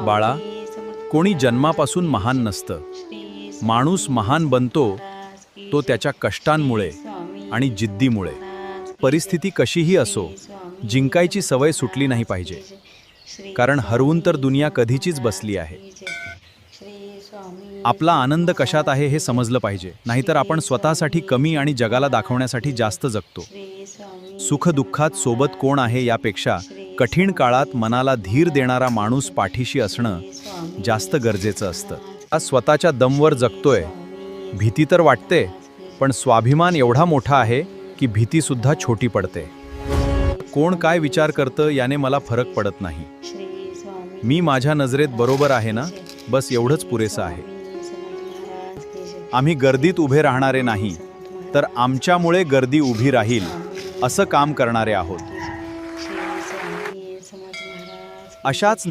बाळा, कोणी जन्मापासून महान नसतं. माणूस महान बनतो तो त्याच्या कष्टांमुळे आणि जिद्दीमुळे. परिस्थिती कशीही असो, जिंकायची सवय सुटली नाही पाहिजे. कारण हरवून तर दुनिया कधीचीच बसली आहे. आपला आनंद कशात आहे हे समजलं पाहिजे, नाहीतर आपण स्वतःसाठी कमी आणि जगाला दाखवण्यासाठी जास्त जगतो. सुखदुःखात सोबत कोण आहे यापेक्षा कठीण काळात मनाला धीर देणारा माणूस पाठीशी असणं जास्त गरजेचं असतं. आज स्वतःच्या दमवर जगतोय. भीती तर वाटते, पण स्वाभिमान एवढा मोठा आहे की भीतीसुद्धा छोटी पडते. कोण काय विचार करतं याने मला फरक पडत नाही. मी माझ्या नजरेत बरोबर आहे ना, बस एवढंच पुरेसं आहे. आम्ही गर्दीत उभे राहणारे नाही, तर आमच्यामुळे गर्दी उभी राहील असं काम करणारे आहोत. अशाच